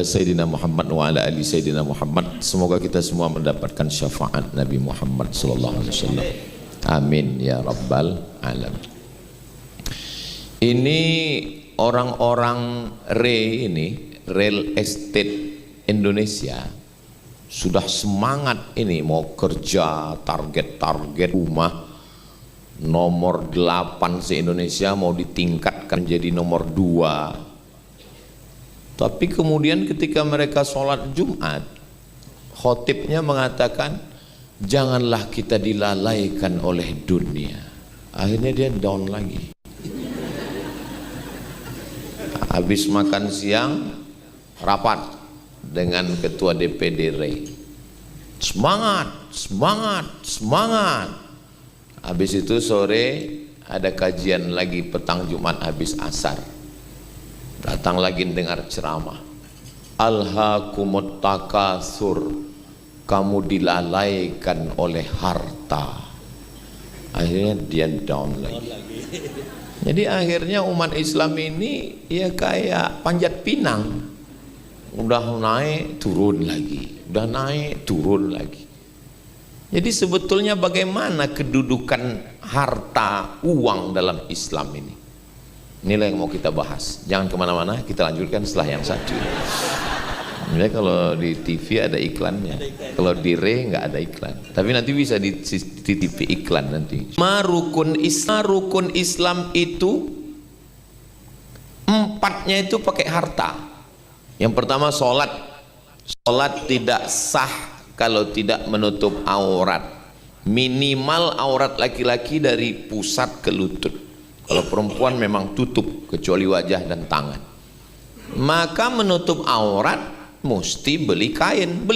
Sayyidina Muhammad wa ala ali Sayyidina Muhammad. Semoga kita semua mendapatkan syafaat Nabi Muhammad sallallahu alaihi wasallam. Amin ya rabbal alamin. Ini orang-orang real estate Indonesia sudah semangat ini mau kerja, target rumah nomor 8 se-Indonesia mau ditingkatkan jadi nomor 2. Tapi kemudian ketika mereka sholat Jumat, khotibnya mengatakan janganlah kita dilalaikan oleh dunia. Akhirnya dia down lagi. Habis makan siang rapat dengan ketua DPD Ray. Semangat. Habis itu sore ada kajian lagi petang Jumat habis asar. Datang lagi dengar ceramah. Alhaakumut takatsur, kamu dilalaikan oleh harta. Akhirnya dia down lagi. Jadi akhirnya umat Islam ini ya kayak panjat pinang. Udah naik turun lagi, udah naik turun lagi. Jadi sebetulnya bagaimana kedudukan harta uang dalam Islam ini? Inilah yang mau kita bahas. Jangan kemana-mana, kita lanjutkan setelah yang satu. Ya, kalau di TV ada iklannya, kalau di Re nggak ada iklan. Tapi nanti bisa di TV iklan nanti. Rukun Islam itu 4-nya itu pakai harta. Yang pertama sholat. Sholat tidak sah kalau tidak menutup aurat. Minimal aurat laki-laki dari pusat ke lutut. Kalau perempuan memang tutup kecuali wajah dan tangan. Maka menutup aurat mesti beli kain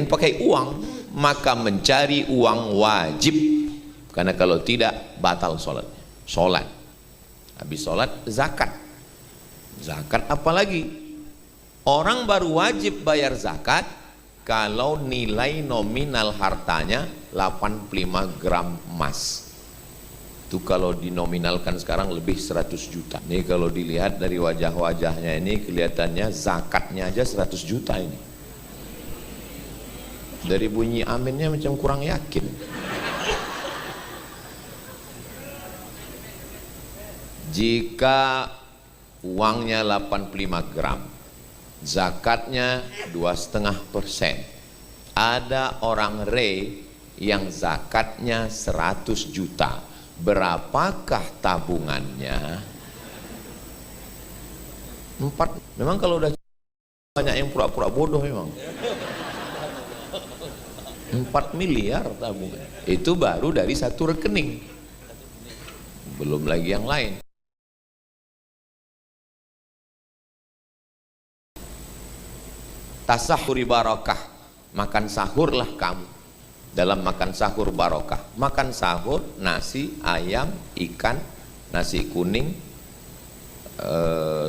pakai uang. Maka mencari uang wajib, karena kalau tidak batal sholatnya. Sholat, habis sholat zakat. Zakat apalagi? Orang baru wajib bayar zakat kalau nilai nominal hartanya 85 gram emas. Itu kalau dinominalkan sekarang lebih 100 juta. Ini kalau dilihat dari wajah-wajahnya ini kelihatannya zakatnya aja 100 juta ini. Dari bunyi aminnya macam kurang yakin. Jika uangnya 85 gram, zakatnya 2,5%. Ada orang Re yang zakatnya 100 juta. Berapakah tabungannya? 4. Memang kalau udah banyak yang pura-pura bodoh memang. 4 miliar tabungan. Itu baru dari satu rekening. Belum lagi yang lain. Tasahuri barakah. Makan sahurlah kamu. Dalam makan sahur barokah. Makan sahur nasi, ayam, ikan, nasi kuning,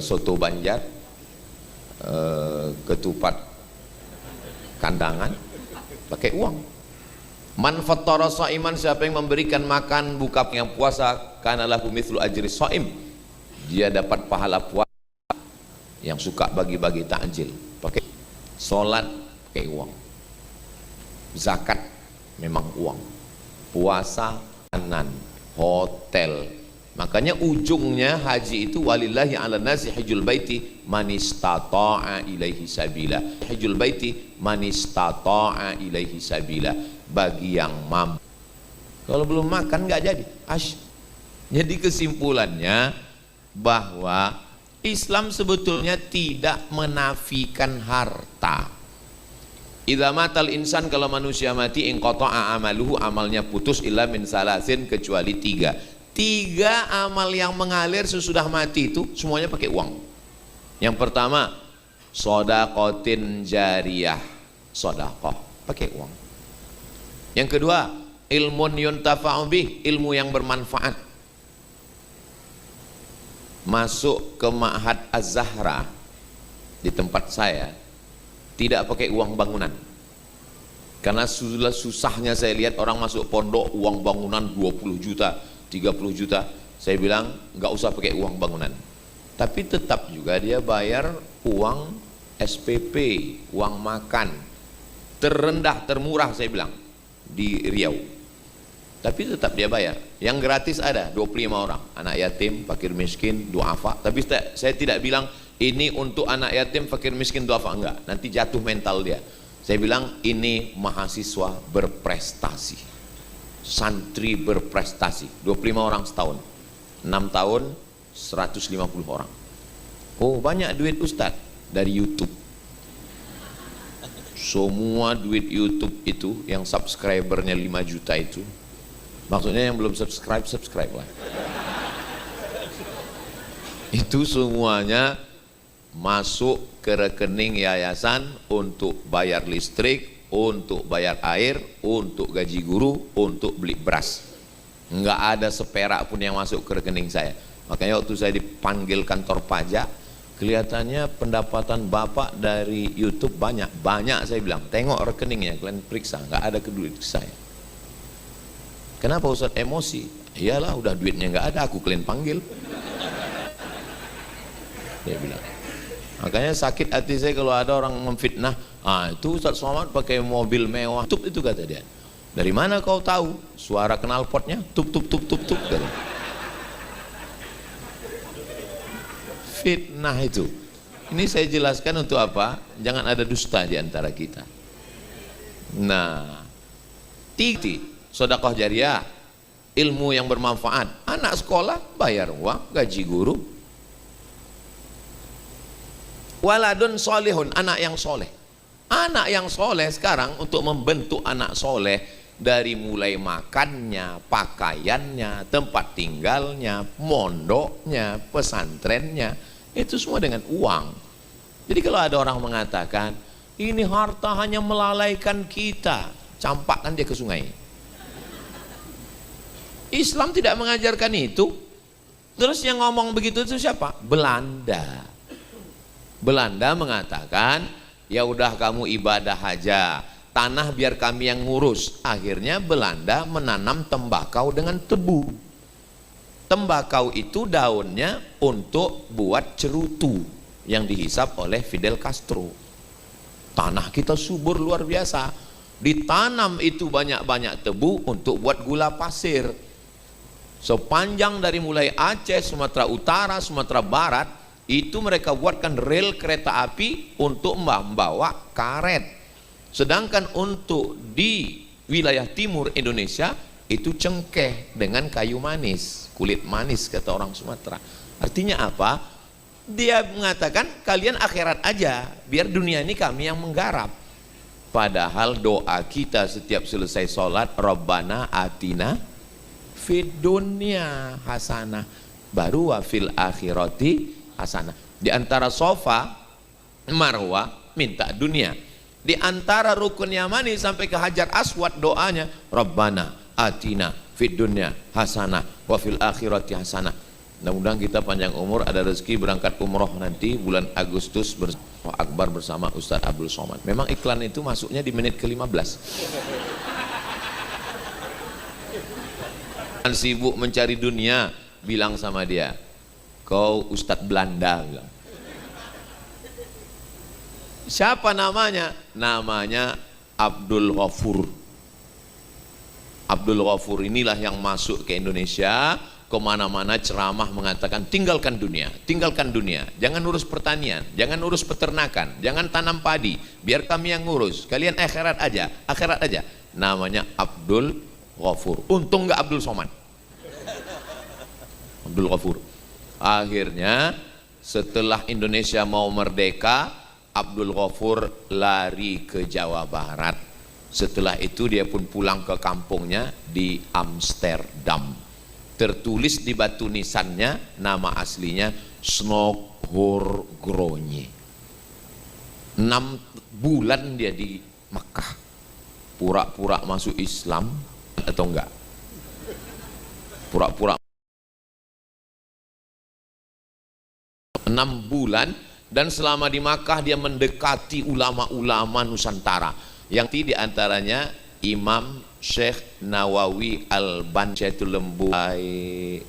soto Banjar, ketupat kandangan, pakai uang. Man fattara shaiman, siapa yang memberikan makan buka yang puasa, kana lahu mithlu ajri shaim, dia dapat pahala puasa. Yang suka bagi-bagi takjil, pakai. Salat pakai uang. Zakat memang uang. Puasa, makanan, hotel. Makanya ujungnya haji itu walillahi 'alan nasi hajjul baiti man istata'a ilaihi sabila. Hajjul baiti man istata'a ilaihi sabila. Bagi yang mampu. Kalau belum makan nggak jadi. Jadi kesimpulannya bahwa Islam sebetulnya tidak menafikan harta. Idza matal insan, kalau manusia mati, inqata'a amaluhu, amalnya putus, illa min salasin, kecuali 3. 3 amal yang mengalir sesudah mati itu semuanya pakai uang. Yang pertama, shadaqatin jariyah, sedekah pakai uang. Yang kedua, ilmun yuntafa'u bih, ilmu yang bermanfaat. Masuk ke Ma'had Az-Zahra di tempat saya tidak pakai uang bangunan, karena susahnya saya lihat orang masuk pondok uang bangunan 20 juta 30 juta. Saya bilang nggak usah pakai uang bangunan, tapi tetap juga dia bayar uang SPP, uang makan terendah, termurah saya bilang di Riau, tapi tetap dia bayar. Yang gratis ada 25 orang, anak yatim, fakir miskin, duafa. Tapi saya tidak bilang ini untuk anak yatim, fakir miskin, duafa, enggak, nanti jatuh mental dia. Saya bilang ini mahasiswa berprestasi, santri berprestasi, 25 orang setahun, 6 tahun 150 orang. Oh, banyak duit Ustadz dari YouTube. Semua duit YouTube itu yang subscribernya 5 juta itu, maksudnya yang belum subscribe, subscribe lah. Itu semuanya masuk ke rekening yayasan untuk bayar listrik, untuk bayar air, untuk gaji guru, untuk beli beras. Enggak ada seperak pun yang masuk ke rekening saya. Makanya waktu saya dipanggil kantor pajak, kelihatannya pendapatan bapak dari YouTube banyak saya bilang, tengok rekeningnya, kalian periksa, nggak ada ke duit saya. Kenapa Ustaz emosi? Iyalah, udah duitnya nggak ada, aku kalian panggil. Dia bilang. Makanya sakit hati saya kalau ada orang memfitnah, itu Ustaz Somad pakai mobil mewah, tup itu kata dia. Dari mana kau tahu? Suara knalpotnya tup tup tup tup tup. Fitnah itu. Ini saya jelaskan untuk apa? Jangan ada dusta di antara kita. Nah, tiga, sedekah jariah, ilmu yang bermanfaat, anak sekolah bayar uang, gaji guru. Waladun solihun, anak yang soleh. Anak yang soleh sekarang untuk membentuk anak soleh, dari mulai makannya, pakaiannya, tempat tinggalnya, mondoknya, pesantrennya, itu semua dengan uang. Jadi kalau ada orang mengatakan ini harta hanya melalaikan kita, campakkan dia ke sungai. Islam tidak mengajarkan itu. Terus yang ngomong begitu itu siapa? Belanda. Belanda mengatakan, ya udah kamu ibadah aja, tanah biar kami yang ngurus. Akhirnya Belanda menanam tembakau dengan tebu. Tembakau itu daunnya untuk buat cerutu yang dihisap oleh Fidel Castro. Tanah kita subur luar biasa, ditanam itu banyak-banyak tebu untuk buat gula pasir. Sepanjang dari mulai Aceh, Sumatera Utara, Sumatera Barat, itu mereka buatkan rel kereta api untuk membawa karet. Sedangkan untuk di wilayah timur Indonesia itu cengkeh dengan kayu manis, kulit manis kata orang Sumatera. Artinya apa? Dia mengatakan kalian akhirat aja, biar dunia ini kami yang menggarap. Padahal doa kita setiap selesai sholat, Rabbana atina fid dunya hasanah, baru wa fil akhirati hasanah. Di antara Sofa Marwah minta dunia, di antara rukun Yamani sampai ke Hajar Aswad doanya Rabbana atina fid dunya hasanah wa fil akhirati hasanah. Mudah-mudahan kita panjang umur, ada rezeki berangkat umroh nanti bulan Agustus bersama Akbar bersama Ustadz Abdul Somad. Memang iklan itu masuknya di menit ke-15. Sibuk mencari dunia, bilang sama dia, kau Ustadz Belanda, bilang. Siapa namanya? Namanya Abdul Ghafur. Abdul Ghafur inilah yang masuk ke Indonesia, kemana-mana ceramah mengatakan tinggalkan dunia, jangan urus pertanian, jangan urus peternakan, jangan tanam padi, biar kami yang ngurus, kalian akhirat aja. Namanya Abdul Ghafur. Untung nggak Abdul Somad. Abdul Ghafur. Akhirnya setelah Indonesia mau merdeka, Abdul Ghafur lari ke Jawa Barat. Setelah itu dia pun pulang ke kampungnya di Amsterdam. Tertulis di batu nisannya nama aslinya Snoghor Gronje. 6 bulan dia di Makkah, pura-pura masuk Islam atau enggak, pura-pura 6 bulan. Dan selama di Makkah dia mendekati ulama-ulama Nusantara, yang di antaranya Imam Syekh Nawawi Al-Albani. Itu lembut,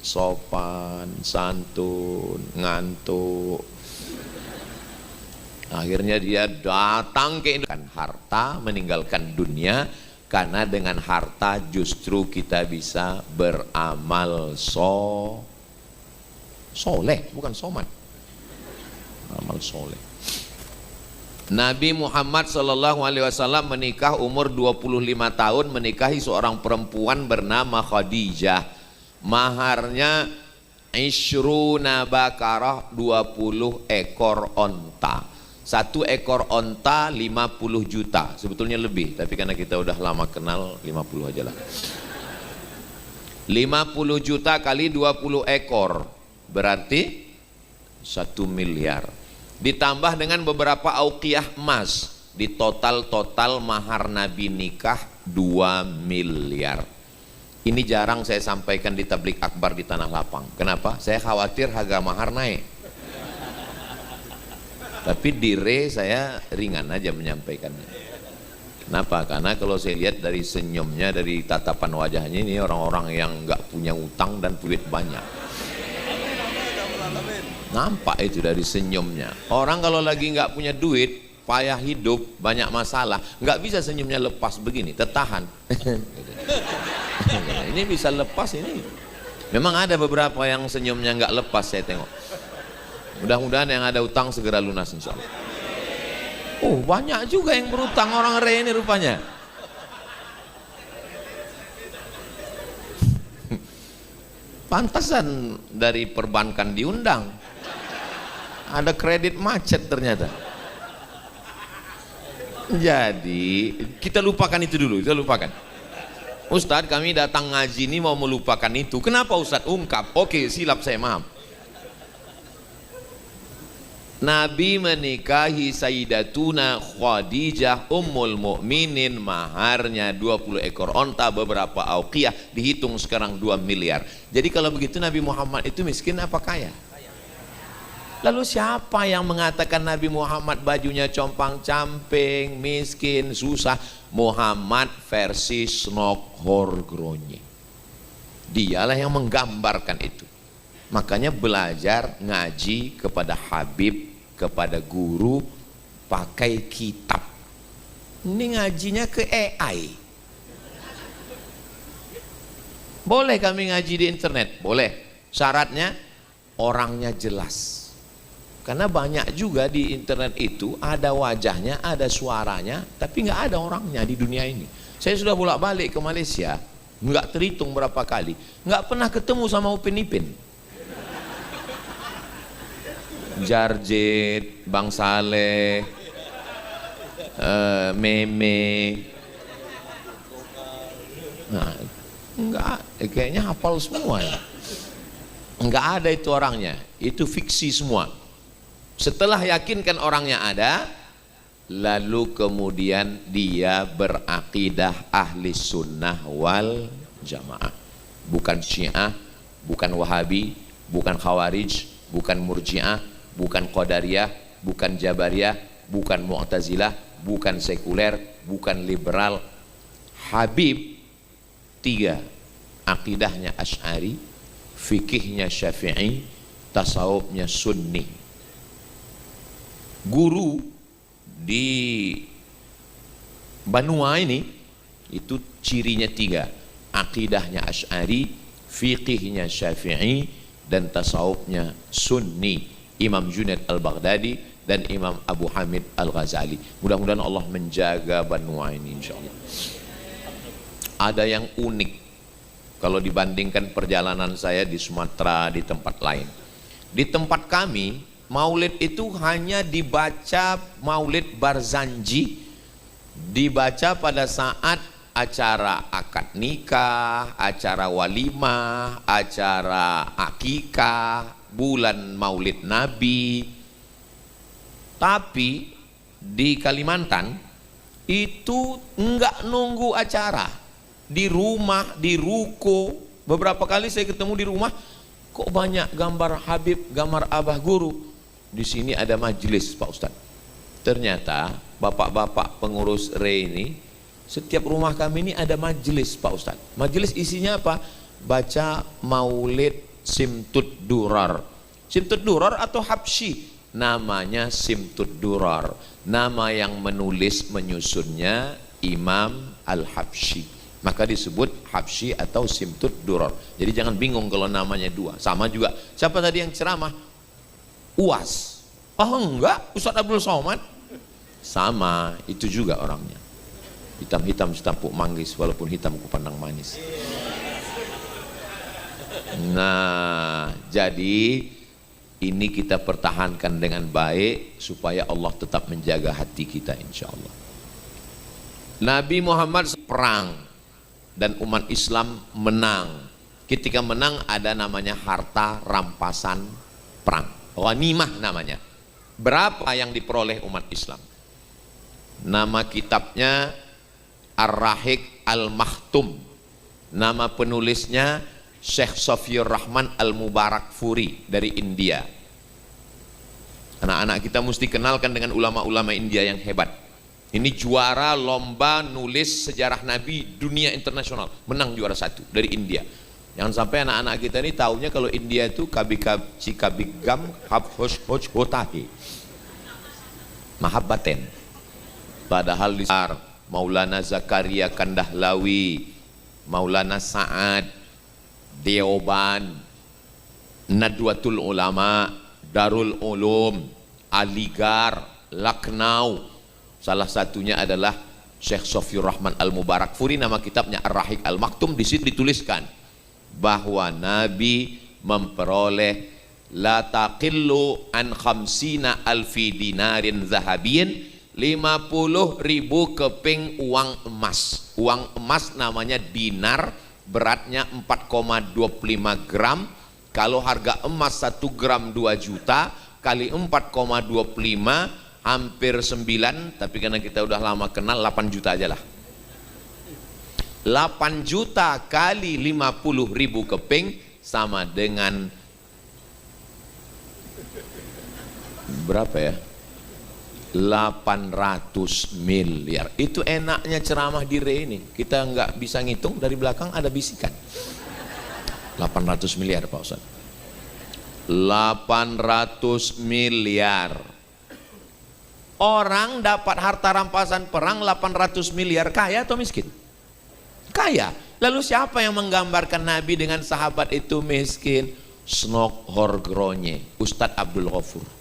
sopan, santun, ngantuk. Akhirnya dia datang ke Indonesia, harta meninggalkan dunia, karena dengan harta justru kita bisa beramal soleh, bukan soman, amal soleh. Nabi Muhammad SAW menikah umur 25 tahun, menikahi seorang perempuan bernama Khadijah. Maharnya ishruna bakarah, 20 ekor onta. Satu ekor onta 50 juta, sebetulnya lebih, tapi karena kita udah lama kenal 50 aja lah. 50 juta kali 20 ekor berarti 1 miliar. Ditambah dengan beberapa auqiyah emas, di total mahar Nabi nikah 2 miliar. Ini jarang saya sampaikan di tablik akbar di Tanah Lapang. Kenapa? Saya khawatir harga mahar naik. Tapi di re saya ringan aja menyampaikannya. Kenapa? Karena kalau saya lihat dari senyumnya, dari tatapan wajahnya, ini orang-orang yang nggak punya utang dan duit banyak. Nampak itu dari senyumnya. Orang kalau lagi nggak punya duit, payah hidup, banyak masalah, nggak bisa senyumnya lepas begini, tertahan. Ini bisa lepas ini. Memang ada beberapa yang senyumnya nggak lepas, saya tengok. Mudah-mudahan yang ada utang segera lunas insya Allah. Oh, banyak juga yang berutang orang re ini rupanya. Pantasan dari perbankan diundang. Ada kredit macet ternyata. Jadi kita lupakan itu dulu, kita lupakan. Ustadz, kami datang ngaji ini mau melupakan itu. Kenapa Ustadz? Ungkap. Oke, silap saya, maaf. Nabi menikahi Sayyidatuna Khadijah Ummul Mukminin, maharnya 20 ekor onta, beberapa auqiyah, dihitung sekarang 2 miliar. Jadi kalau begitu Nabi Muhammad itu miskin apa kaya? Lalu siapa yang mengatakan Nabi Muhammad bajunya compang-camping, miskin, susah? Muhammad versi Snok Horgronye. Dialah yang menggambarkan itu. Makanya belajar ngaji kepada Habib, kepada guru, pakai kitab. Ini ngajinya ke AI. Boleh kami ngaji di internet? Boleh. Syaratnya orangnya jelas. Karena banyak juga di internet itu ada wajahnya, ada suaranya, tapi nggak ada orangnya di dunia ini. Saya sudah bolak-balik ke Malaysia, nggak terhitung berapa kali, nggak pernah ketemu sama Upin Ipin. Jarjit, Bang Saleh, Meme, nah, enggak, kayaknya hafal semua ya. Enggak ada itu orangnya, itu fiksi semua. Setelah yakinkan orangnya ada, lalu kemudian dia berakidah ahli sunnah wal jamaah. Bukan syiah, bukan wahabi, bukan khawarij, bukan murjiah, bukan qadariyah, bukan jabariyah, bukan mu'tazilah, bukan sekuler, bukan liberal. Habib 3, akidahnya Asy'ari, fikihnya Syafi'i, tasawufnya Sunni. Guru di Banua ini itu cirinya 3, akidahnya Asy'ari, fikihnya Syafi'i, dan tasawufnya Sunni. Imam Junaid Al-Baghdadi dan Imam Abu Hamid Al-Ghazali. Mudah-mudahan Allah menjaga Banua ini insyaallah. Ada yang unik kalau dibandingkan perjalanan saya di Sumatera, di tempat lain. Di tempat kami Maulid itu hanya dibaca, Maulid Barzanji dibaca pada saat acara akad nikah, acara walimah, acara akikah, bulan Maulid Nabi. Tapi di Kalimantan itu enggak nunggu acara, di rumah, di ruko. Beberapa kali saya ketemu di rumah, kok banyak gambar Habib, gambar Abah Guru. Di sini ada majelis Pak Ustadz. Ternyata bapak-bapak pengurus re ini, setiap rumah kami ini ada majelis Pak Ustadz. Majelis isinya apa? Baca Maulid Simtud Durar. Simtud Durar atau Habsyi, namanya Simtud Durar. Nama yang menulis menyusunnya Imam Al-Habsyi. Maka disebut Habsyi atau Simtud Durar. Jadi jangan bingung kalau namanya dua. Sama juga. Siapa tadi yang ceramah? UAS. Oh enggak, Ustadz Abdul Somad. Sama, itu juga orangnya. Hitam-hitam setapuk manggis, walaupun hitam kupandang manis. Nah, jadi ini kita pertahankan dengan baik supaya Allah tetap menjaga hati kita, insya Allah. Nabi Muhammad perang dan umat Islam menang. Ketika menang ada namanya harta rampasan perang, ghanimah namanya. Berapa yang diperoleh umat Islam? Nama kitabnya Ar-Rahiq Al-Makhtum. Nama penulisnya Syekh Safiyur Rahman Al-Mubarakfuri dari India. Anak-anak kita mesti kenalkan dengan ulama-ulama India yang hebat. Ini juara lomba nulis sejarah Nabi dunia internasional, menang juara 1 dari India. Jangan sampai anak-anak kita ini tahunya kalau India itu kabigam habhosh hotahi mahabbaten. Padahal di Maulana Zakaria Kandahlawi, Maulana Sa'ad, Deoban, Nadwatul Ulama, Darul Ulum, Aligar, Lucknow. Salah satunya adalah Syekh Safiyur Rahman Al-Mubarakfuri. Nama kitabnya Ar-Rahiq Al-Maktum. Di situ dituliskan bahwa Nabi memperoleh la taqillu an khamsina alfi dinarin zahabin, 50.000 keping uang emas. Uang emas namanya dinar, beratnya 4,25 gram. Kalau harga emas 1 gram 2 juta kali 4,25 hampir 9, tapi karena kita udah lama kenal 8 juta aja lah. 8 juta kali 50.000 keping sama dengan berapa ya? 800 miliar. Itu enaknya ceramah di Re ini. Kita nggak bisa ngitung, dari belakang ada bisikan. 800 miliar Pak Ustaz. 800 miliar. Orang dapat harta rampasan perang 800 miliar, kaya atau miskin? Kaya. Lalu siapa yang menggambarkan Nabi dengan sahabat itu miskin? Snok Horgronye, Ustadz Abdul Ghafur.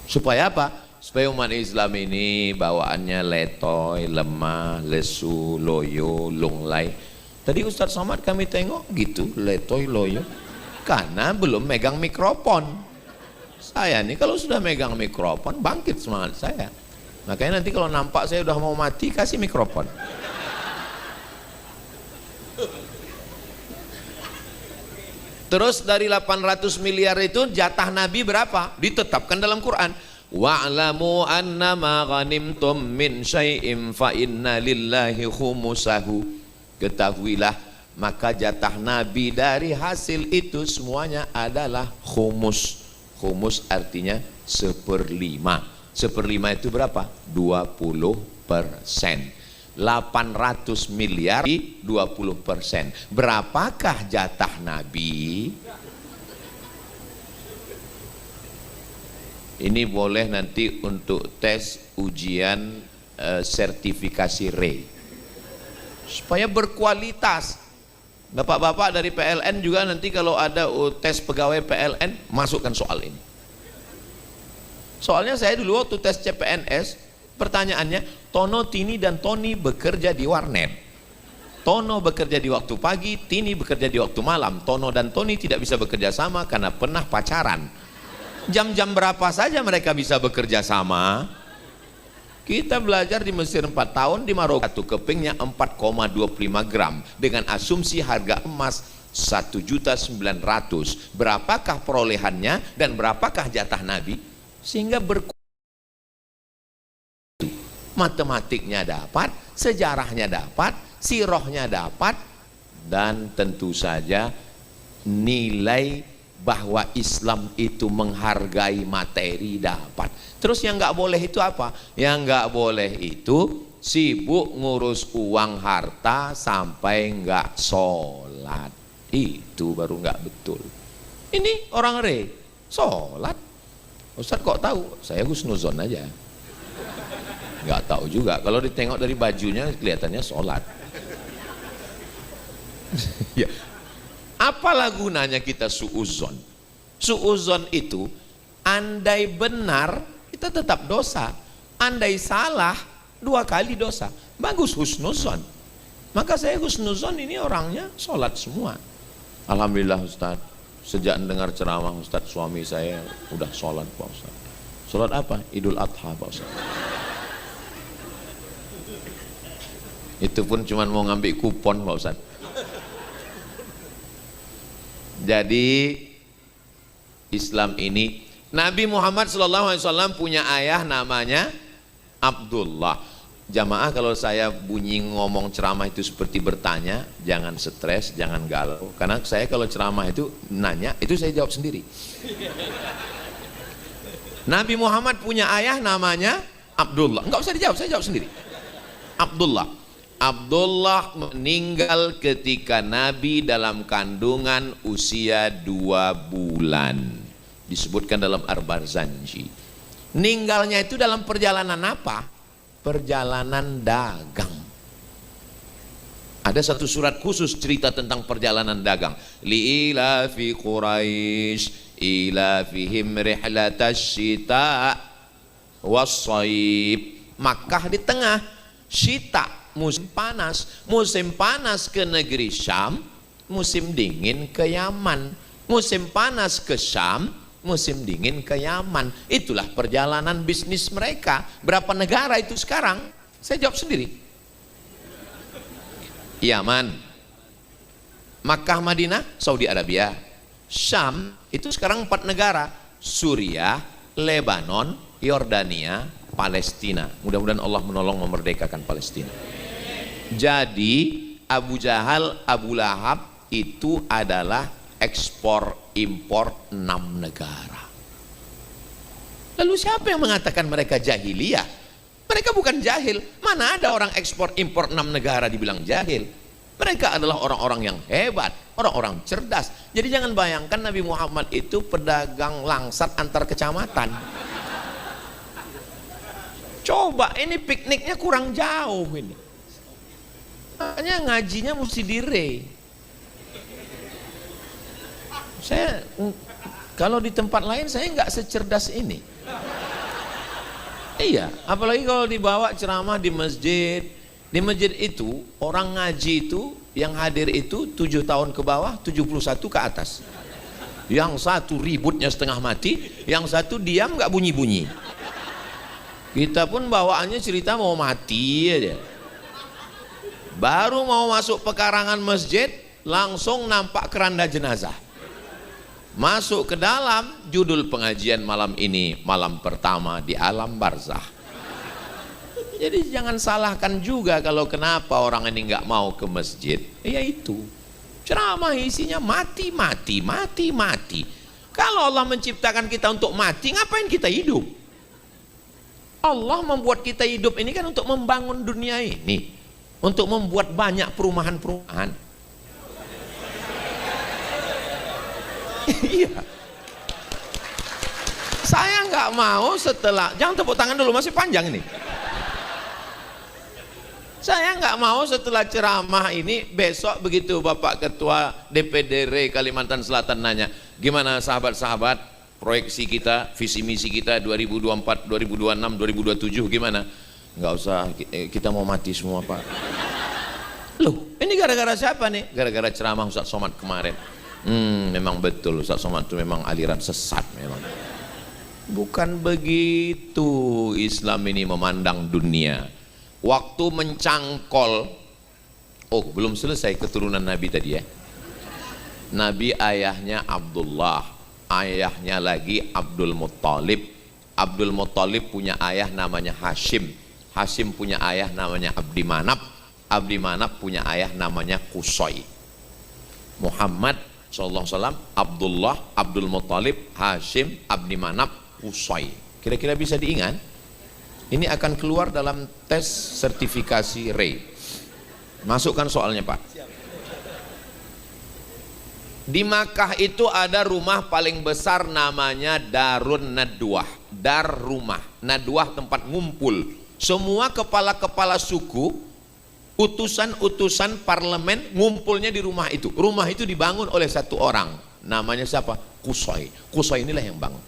Supaya apa? Supaya umat Islam ini bawaannya letoy, lemah, lesu, loyo, lunglai. Tadi Ustadz Somad kami tengok gitu, letoy, loyo, karena belum megang mikrofon. Saya nih kalau sudah megang mikrofon bangkit semangat saya. Makanya nanti kalau nampak saya udah mau mati, kasih mikrofon. Terus dari 800 miliar itu jatah Nabi berapa? Ditetapkan dalam Quran. Wa'lamu annama ghanimtum min syai'in fa inna lillahi khumusahu. Ketahuilah, maka jatah Nabi dari hasil itu semuanya adalah khumus. Khumus artinya 1/5. 1/5 itu berapa? 20%. 800 miliar di 20%. Berapakah jatah Nabi? Ini boleh nanti untuk tes ujian sertifikasi RE supaya berkualitas. Bapak-bapak dari PLN juga nanti kalau ada tes pegawai PLN masukkan soal ini. Soalnya saya dulu waktu tes CPNS, pertanyaannya, Tono, Tini, dan Tony bekerja di warnet. Tono bekerja di waktu pagi, Tini bekerja di waktu malam. Tono dan Tony tidak bisa bekerja sama karena pernah pacaran. Jam-jam berapa saja mereka bisa bekerja sama? Kita belajar di Mesir 4 tahun, di Maroko satu kepingnya 4,25 gram dengan asumsi harga emas 1.900.000. Berapakah perolehannya dan berapakah jatah Nabi? Sehingga matematiknya dapat, sejarahnya dapat, sirahnya dapat, dan tentu saja nilai bahwa Islam itu menghargai materi dapat. Terus yang nggak boleh itu apa? Yang nggak boleh itu sibuk ngurus uang harta sampai nggak sholat. Itu baru nggak betul. Ini orang Re Sholat. Ustaz kok tahu? Saya husnuzon aja. Nggak tahu juga. Kalau ditengok dari bajunya kelihatannya sholat. Ya. Apalah gunanya kita suuzon? Suuzon itu andai benar kita tetap dosa, andai salah 2 kali dosa. Bagus husnuzon. Maka saya husnuzon ini orangnya sholat semua. Alhamdulillah Ustaz, sejak dengar ceramah Ustaz, suami saya udah sholat Pak Ustaz. Sholat apa? Idul Adha Pak Ustaz. Itu pun cuma mau ngambil kupon Pak Ustaz. Jadi Islam ini, Nabi Muhammad SAW punya ayah namanya Abdullah. Jamaah, kalau saya bunyi ngomong ceramah itu seperti bertanya, jangan stres, jangan galau. Karena saya kalau ceramah itu nanya, itu saya jawab sendiri. Nabi Muhammad punya ayah namanya Abdullah. Enggak usah dijawab, saya jawab sendiri. Abdullah. Abdullah meninggal ketika Nabi dalam kandungan usia 2 bulan. Disebutkan dalam Ar-Barzanji. Meninggalnya itu dalam perjalanan apa? Perjalanan dagang. Ada satu surat khusus cerita tentang perjalanan dagang. Li'ilafi Quraisy ilafihim rihlatash syita was-shaib. Makkah di tengah, syita musim panas ke negeri Syam, musim dingin ke Yaman. Musim panas ke Syam, musim dingin ke Yaman. Itulah perjalanan bisnis mereka. Berapa negara itu sekarang? Saya jawab sendiri. Yaman, Makkah, Madinah, Saudi Arabia. Syam itu sekarang 4 negara. Suriah, Lebanon, Yordania, Palestina. Mudah-mudahan Allah menolong memerdekakan Palestina. Jadi Abu Jahal, Abu Lahab itu adalah ekspor impor 6 negara. Lalu siapa yang mengatakan mereka jahiliyah? Mereka bukan jahil. Mana ada orang ekspor impor 6 negara dibilang jahil? Mereka adalah orang-orang yang hebat, orang-orang cerdas. Jadi jangan bayangkan Nabi Muhammad itu pedagang langsat antar kecamatan. Coba, ini pikniknya kurang jauh ini. Makanya ngajinya mesti direi. Saya kalau di tempat lain saya nggak secerdas ini. Iya, apalagi kalau dibawa ceramah di masjid. Di masjid itu orang ngaji itu yang hadir itu 7 tahun ke bawah, 71 ke atas. Yang satu ributnya setengah mati, yang satu diam nggak bunyi-bunyi. Kita pun bawaannya cerita mau mati aja. Baru mau masuk pekarangan masjid langsung nampak keranda jenazah. Masuk ke dalam, judul pengajian malam ini, malam pertama di alam barzah. Jadi jangan salahkan juga kalau kenapa orang ini nggak mau ke masjid. Ya itu, ceramah isinya mati. Kalau Allah menciptakan kita untuk mati, ngapain kita hidup? Allah membuat kita hidup ini kan untuk membangun dunia ini, untuk membuat banyak perumahan-perumahan. Iya. Saya nggak mau setelah, jangan tepuk tangan dulu, masih panjang ini. Saya nggak mau setelah ceramah ini besok begitu Bapak Ketua DPD RI Kalimantan Selatan nanya, gimana sahabat-sahabat proyeksi kita, visi misi kita 2024, 2026, 2027 gimana? Nggak usah, kita mau mati semua Pak. Loh, ini gara-gara siapa nih? Gara-gara ceramah Ustaz Somad kemarin. Memang betul Ustaz Somad itu memang aliran sesat memang. Bukan begitu Islam ini memandang dunia. Waktu mencangkol, oh belum selesai keturunan Nabi tadi ya. Nabi ayahnya Abdullah, ayahnya lagi Abdul Muttalib. Abdul Muttalib punya ayah namanya Hashim. Hashim punya ayah namanya Abdi Manaf. Abdi Manaf punya ayah namanya Qusay. Muhammad SAW, Abdullah, Abdul Muttalib, Hashim, Abdi Manaf, Qusay. Kira-kira bisa diingat? Ini akan keluar dalam tes sertifikasi REI. Masukkan soalnya Pak. Di Makkah itu ada rumah paling besar namanya Darun Nadwah. Dar rumah, Nadwah tempat ngumpul. Semua kepala-kepala suku, utusan-utusan parlemen ngumpulnya di rumah itu. Rumah itu dibangun oleh satu orang. Namanya siapa? Qusay. Qusay inilah yang bangun.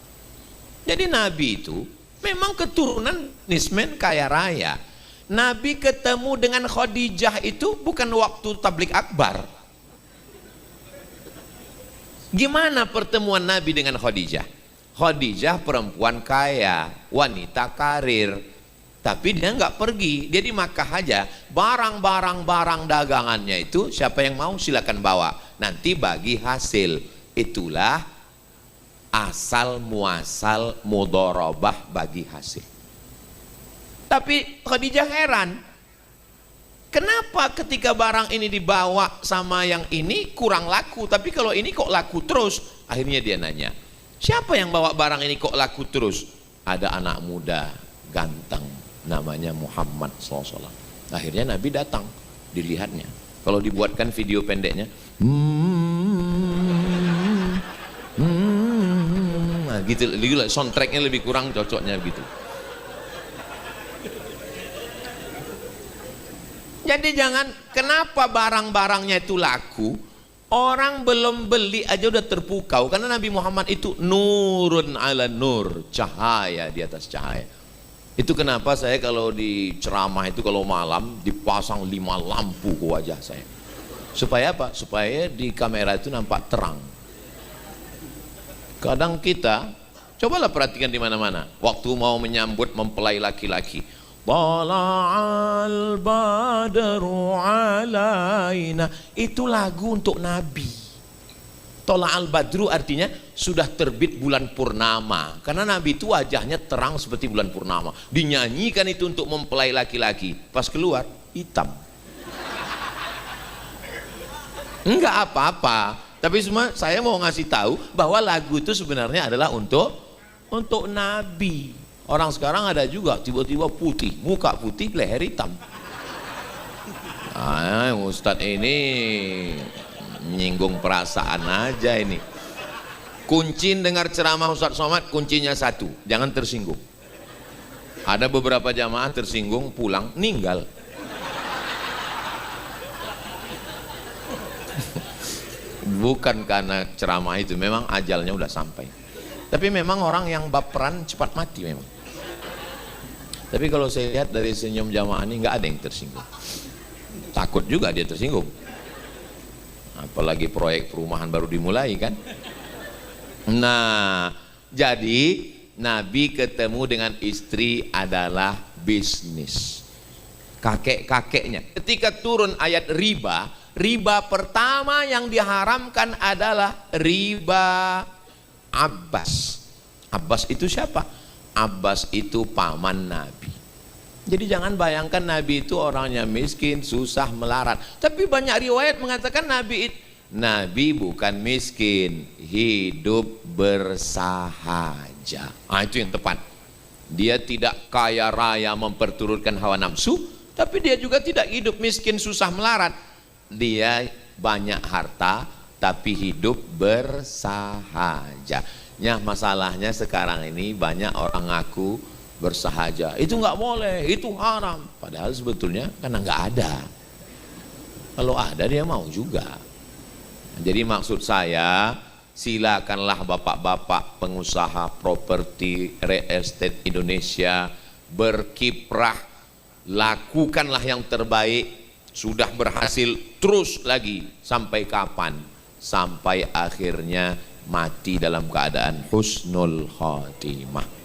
Jadi Nabi itu memang keturunan nismen kaya raya. Nabi ketemu dengan Khadijah itu bukan waktu tablik akbar. Gimana pertemuan Nabi dengan Khadijah? Khadijah perempuan kaya, wanita karir, tapi dia nggak pergi, dia di Makkah aja. Barang dagangannya itu siapa yang mau silakan bawa, nanti bagi hasil. Itulah asal muasal mudharabah bagi hasil. Tapi Khadijah heran, kenapa ketika barang ini dibawa sama yang ini kurang laku, tapi kalau ini kok laku terus? Akhirnya dia nanya, siapa yang bawa barang ini kok laku terus? Ada anak muda ganteng namanya Muhammad SAW. Akhirnya Nabi datang, dilihatnya. Kalau dibuatkan video pendeknya, nah gitu, soundtracknya lebih kurang cocoknya gitu. Jadi jangan, kenapa barang-barangnya itu laku, orang belum beli aja udah terpukau, karena Nabi Muhammad itu nurun ala nur, cahaya di atas cahaya. Itu kenapa saya kalau di ceramah itu kalau malam dipasang 5 lampu ke wajah saya. Supaya apa? Supaya di kamera itu nampak terang. Kadang kita, cobalah perhatikan di mana-mana, waktu mau menyambut mempelai laki-laki, Tala'al badru alaina, itu lagu untuk Nabi. Tala'al badru artinya sudah terbit bulan purnama, karena Nabi itu wajahnya terang seperti bulan purnama. Dinyanyikan itu untuk mempelai laki-laki, pas keluar hitam. Enggak apa-apa, tapi semua saya mau ngasih tahu bahwa lagu itu sebenarnya adalah untuk Nabi. Orang sekarang ada juga tiba-tiba putih, muka putih, leher hitam. Ustadz ini menyinggung perasaan aja ini. Kunci dengar ceramah Ustadz Somad, kuncinya satu, jangan tersinggung. Ada beberapa jamaah tersinggung, pulang, ninggal. Bukan karena ceramah itu, memang ajalnya udah sampai. Tapi memang orang yang baperan cepat mati memang. Tapi kalau saya lihat dari senyum jamaah ini nggak ada yang tersinggung. Takut juga dia tersinggung. Apalagi proyek perumahan baru dimulai kan. Nah, jadi Nabi ketemu dengan istri adalah bisnis. Kakek-kakeknya. Ketika turun ayat riba, riba pertama yang diharamkan adalah riba Abbas. Abbas itu siapa? Abbas itu paman Nabi. Jadi jangan bayangkan Nabi itu orangnya miskin, susah, melarat. Tapi banyak riwayat mengatakan Nabi bukan miskin, hidup bersahaja. Itu yang tepat. Dia tidak kaya raya memperturutkan hawa nafsu, tapi dia juga tidak hidup miskin, susah, melarat. Dia banyak harta, tapi hidup bersahaja. Masalahnya sekarang ini banyak orang ngaku bersahaja, itu nggak boleh, itu haram, padahal sebetulnya karena nggak ada. Kalau ada dia mau juga. Jadi maksud saya, silakanlah bapak-bapak pengusaha properti real estate Indonesia berkiprah, lakukanlah yang terbaik. Sudah berhasil, terus lagi. Sampai kapan? Sampai akhirnya mati dalam keadaan husnul khatimah.